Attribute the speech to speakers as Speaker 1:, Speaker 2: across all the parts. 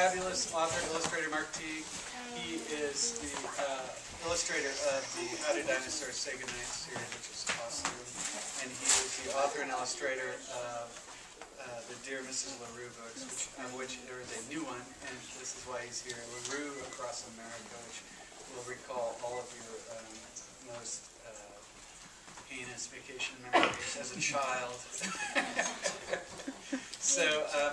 Speaker 1: fabulous author, illustrator, Mark Teague. He is the illustrator of the How Do Dinosaurs Say Goodnight series, which is awesome. And he is the author and illustrator of the Dear Mrs. LaRue books, of which there is a new one, and this is why he's here, LaRue Across America, which will recall all of your most heinous vacation memories as a child. So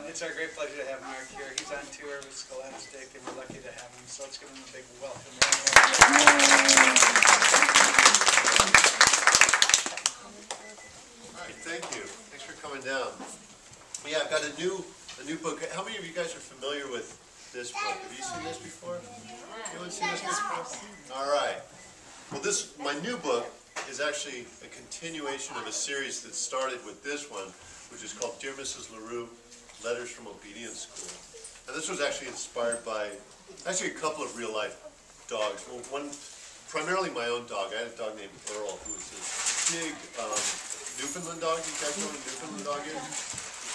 Speaker 1: it's our great pleasure to have Mark here. He's on tour with Scholastic, and we're lucky to have him. So let's give him a big welcome.
Speaker 2: All right, thank you. Thanks for coming down. Yeah, I've got a new book. How many of you guys are familiar with this book? Have you seen this before? Anyone seen this before? All right. Well, my new book is actually a continuation of a series that started with this one, which is called Dear Mrs. LaRue, Letters from Obedience School. And this was actually inspired by a couple of real-life dogs. Well, one, primarily my own dog. I had a dog named Earl, who was this big Newfoundland dog. You guys know what a Newfoundland dog is?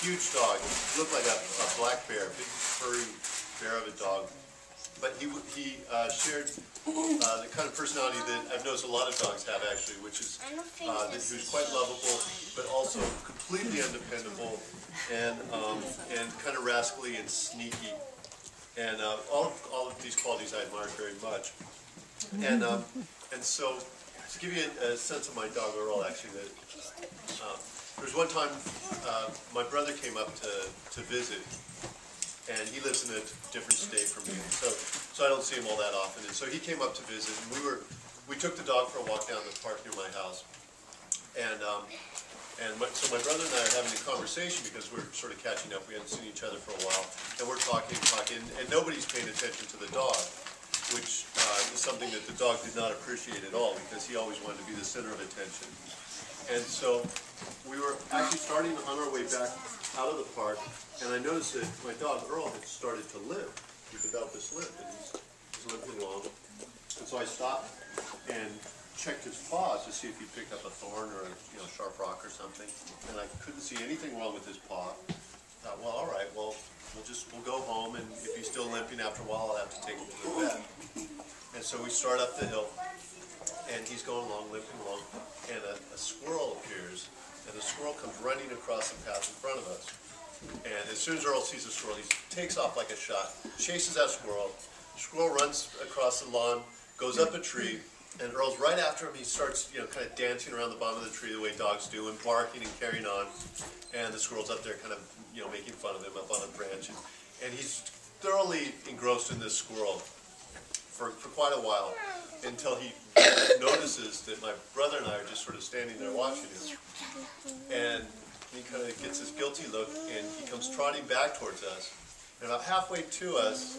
Speaker 2: Huge dog. He looked like a black bear, big furry bear of a dog. But he shared the kind of personality that I've noticed a lot of dogs have, actually, which is that he was quite lovable, but also completely undependable, and kind of rascally and sneaky. And all of these qualities I admire very much. And so, to give you a sense of my dog Earl, actually, that there was one time my brother came up to visit. And he lives in a different state from me, so I don't see him all that often. And so he came up to visit, and we took the dog for a walk down the park near my house. So my brother and I are having a conversation because we're sort of catching up. We hadn't seen each other for a while, and we're talking, and nobody's paying attention to the dog, which is something that the dog did not appreciate at all because he always wanted to be the center of attention. And so we were actually starting on our way back out of the park, and I noticed that my dog Earl had started to limp. He developed this limp, and he's limping along. And so I stopped and checked his paws to see if he picked up a thorn or a sharp rock or something, and I couldn't see anything wrong with his paw. I thought, well, all right, well, we'll go home, and if he's still limping after a while, I'll have to take him to the vet. And so we start up the hill, and he's going along, limping along, and a squirrel appears. And the squirrel comes running across the path in front of us. And as soon as Earl sees the squirrel, he takes off like a shot, chases that squirrel. The squirrel runs across the lawn, goes up a tree, and Earl's right after him. He starts, kind of dancing around the bottom of the tree the way dogs do, and barking and carrying on. And the squirrel's up there kind of, making fun of him up on a branch. And he's thoroughly engrossed in this squirrel for quite a while, until he notices that my brother and I are just sort of standing there watching him. And he kind of gets this guilty look, and he comes trotting back towards us. And about halfway to us,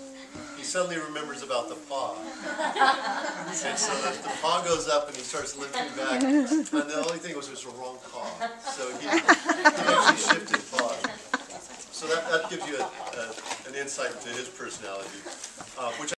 Speaker 2: he suddenly remembers about the paw. And so the paw goes up, and he starts limping back. And the only thing was it was a wrong paw. So he